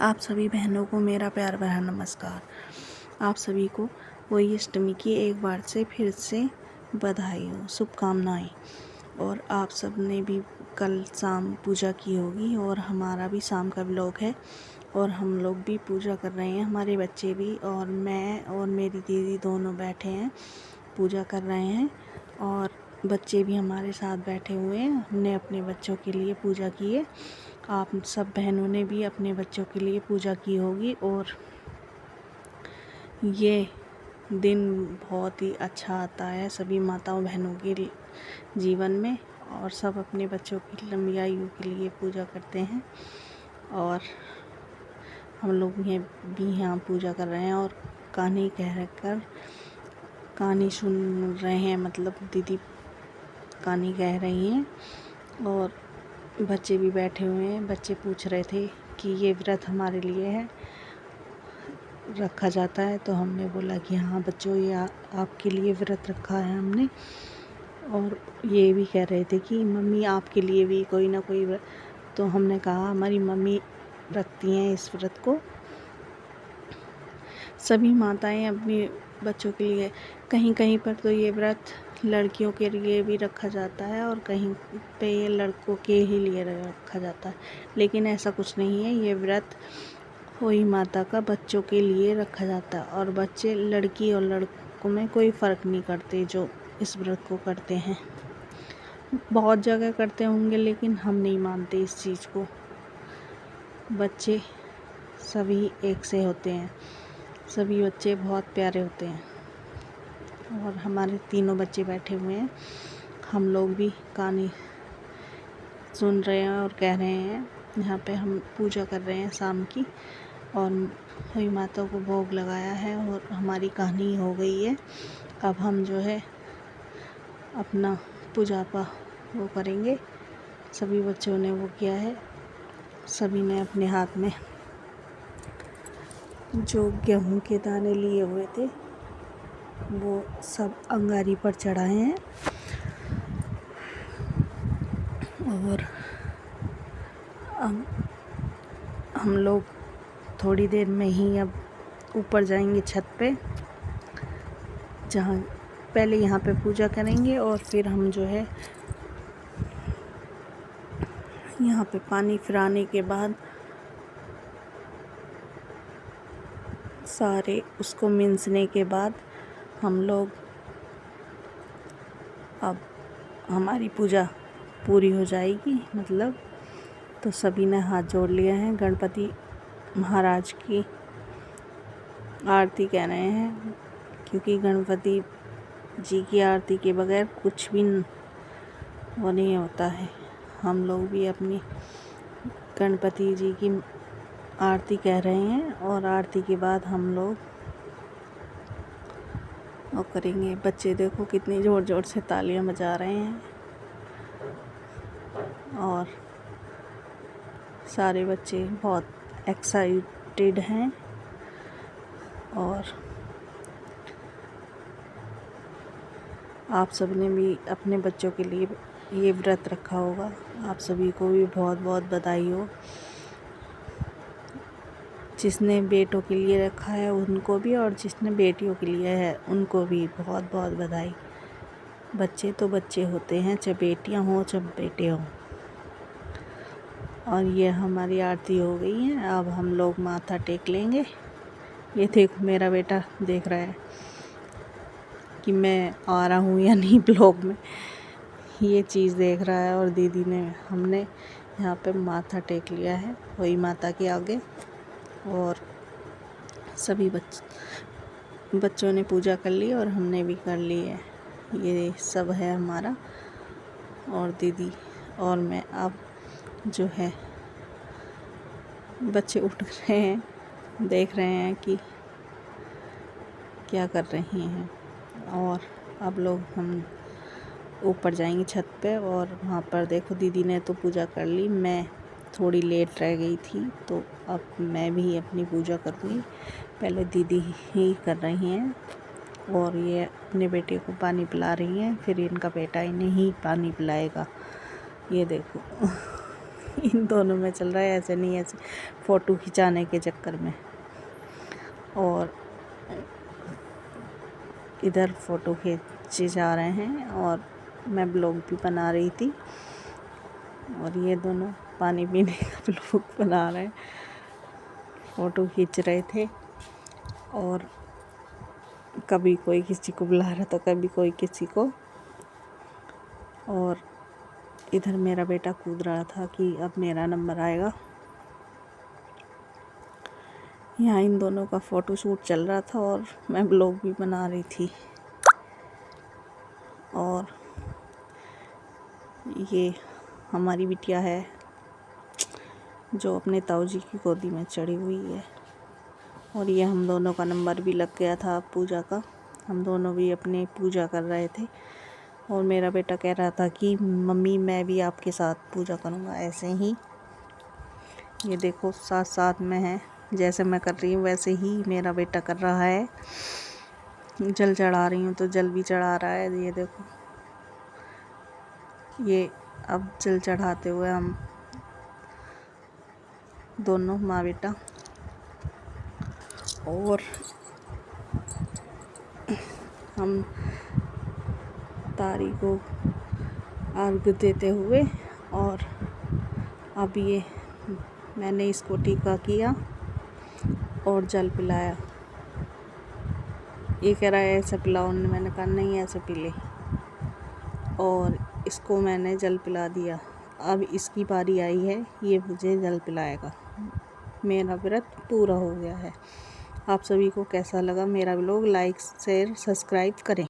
आप सभी बहनों को मेरा प्यार भरा नमस्कार। आप सभी को होली अष्टमी की एक बार से फिर से बधाई हो, शुभकामनाएं। और आप सब ने भी कल शाम पूजा की होगी और हमारा भी शाम का व्लॉग है और हम लोग भी पूजा कर रहे हैं, हमारे बच्चे भी और मैं और मेरी दीदी दोनों बैठे हैं, पूजा कर रहे हैं और बच्चे भी हमारे साथ बैठे हुए हैं। हमने अपने बच्चों के लिए पूजा की है, आप सब बहनों ने भी अपने बच्चों के लिए पूजा की होगी। और ये दिन बहुत ही अच्छा आता है सभी माताओं बहनों के जीवन में और सब अपने बच्चों की लंबी आयु के लिए पूजा करते हैं। और हम लोग भी यहाँ पूजा कर रहे हैं और कहानी कहानी सुन रहे हैं, मतलब दीदी कहानी कह रही हैं और बच्चे भी बैठे हुए हैं। बच्चे पूछ रहे थे कि ये व्रत हमारे लिए है, रखा जाता है, तो हमने बोला कि हाँ बच्चों, ये आपके लिए व्रत रखा है हमने। और ये भी कह रहे थे कि मम्मी आपके लिए भी कोई ना कोई व्रत, तो हमने कहा हमारी मम्मी रखती हैं इस व्रत को। सभी माताएं अपने बच्चों के लिए, कहीं कहीं पर तो ये व्रत लड़कियों के लिए भी रखा जाता है और कहीं पे ये लड़कों के ही लिए रखा जाता है, लेकिन ऐसा कुछ नहीं है। ये व्रत होली माता का बच्चों के लिए रखा जाता है और बच्चे लड़की और लड़कों में कोई फ़र्क नहीं करते जो इस व्रत को करते हैं। बहुत जगह करते होंगे लेकिन हम नहीं मानते इस चीज़ को। बच्चे सभी एक से होते हैं, सभी बच्चे बहुत प्यारे होते हैं। और हमारे तीनों बच्चे बैठे हुए हैं, हम लोग भी कहानी सुन रहे हैं और कह रहे हैं। यहाँ पे हम पूजा कर रहे हैं शाम की और होली माता को भोग लगाया है और हमारी कहानी हो गई है। अब हम जो है अपना पूजा वो करेंगे। सभी बच्चों ने वो किया है, सभी ने अपने हाथ में जो गेहूं के दाने लिए हुए थे वो सब अंगारी पर चढ़ाए हैं। और हम लोग थोड़ी देर में ही अब ऊपर जाएंगे छत पे, जहाँ पहले यहाँ पे पूजा करेंगे और फिर हम जो है यहाँ पे पानी फिराने के बाद सारे उसको मिंसने के बाद हम लोग, अब हमारी पूजा पूरी हो जाएगी मतलब। तो सभी ने हाथ जोड़ लिए हैं, गणपति महाराज की आरती कह रहे हैं, क्योंकि गणपति जी की आरती के बगैर कुछ भी वो नहीं होता है। हम लोग भी अपनी गणपति जी की आरती कह रहे हैं और आरती के बाद हम लोग वो करेंगे। बच्चे देखो कितनी ज़ोर ज़ोर से तालियां बजा रहे हैं और सारे बच्चे बहुत एक्साइटेड हैं। और आप सब ने भी अपने बच्चों के लिए ये व्रत रखा होगा। आप सभी को भी बहुत बहुत बधाई हो। जिसने बेटों के लिए रखा है उनको भी और जिसने बेटियों के लिए है उनको भी बहुत बहुत बधाई। बच्चे तो बच्चे होते हैं, चाहे बेटियां हों चाहे बेटे हों। और ये हमारी आरती हो गई है, अब हम लोग माथा टेक लेंगे। ये देखो मेरा बेटा देख रहा है कि मैं आ रहा हूँ या नहीं ब्लॉग में, ये चीज़ देख रहा है। और दीदी ने, हमने यहाँ पे माथा टेक लिया है वही माता के आगे और सभी बच्चों ने पूजा कर ली और हमने भी कर ली है। ये सब है हमारा। और दीदी और मैं अब जो है, बच्चे उठ रहे हैं, देख रहे हैं कि क्या कर रही हैं। और अब लोग हम ऊपर जाएंगे छत पे और वहाँ पर देखो दीदी ने तो पूजा कर ली, मैं थोड़ी लेट रह गई थी, तो अब मैं भी अपनी पूजा करूँगी। पहले दीदी ही कर रही हैं और ये अपने बेटे को पानी पिला रही हैं, फिर इनका बेटा इन्हें ही पानी पिलाएगा। ये देखो इन दोनों में चल रहा है, ऐसे नहीं ऐसे फ़ोटो खिंचाने के चक्कर में। और इधर फ़ोटो खींचे जा रहे हैं और मैं ब्लॉग भी बना रही थी, और ये दोनों पानी पीने का ब्लॉग बना रहे हैं, फ़ोटो खींच रहे थे। और कभी कोई किसी को बुला रहा था, कभी कोई किसी को। और इधर मेरा बेटा कूद रहा था कि अब मेरा नंबर आएगा। यहाँ इन दोनों का फ़ोटो शूट चल रहा था और मैं ब्लॉग भी बना रही थी। और ये हमारी बिटिया है जो अपने ताऊ जी की गोदी में चढ़ी हुई है। और ये हम दोनों का नंबर भी लग गया था पूजा का। हम दोनों भी अपनी पूजा कर रहे थे और मेरा बेटा कह रहा था कि मम्मी मैं भी आपके साथ पूजा करूँगा। ऐसे ही ये देखो साथ साथ में है, जैसे मैं कर रही हूँ वैसे ही मेरा बेटा कर रहा है। जल चढ़ा रही हूँ तो जल भी चढ़ा रहा है। ये देखो, ये अब जल चढ़ाते हुए हम दोनों माँ बेटा। और हम तारी को अर्घ देते हुए, और अब ये मैंने इसको टीका किया और जल पिलाया। ये कह रहा है ऐसे पिलाओ, मैंने कहा नहीं ऐसे पी ले, और इसको मैंने जल पिला दिया। अब इसकी बारी आई है, ये मुझे जल पिलाएगा। मेरा व्रत पूरा हो गया है। आप सभी को कैसा लगा मेरा व्लॉग? लाइक शेयर सब्सक्राइब करें।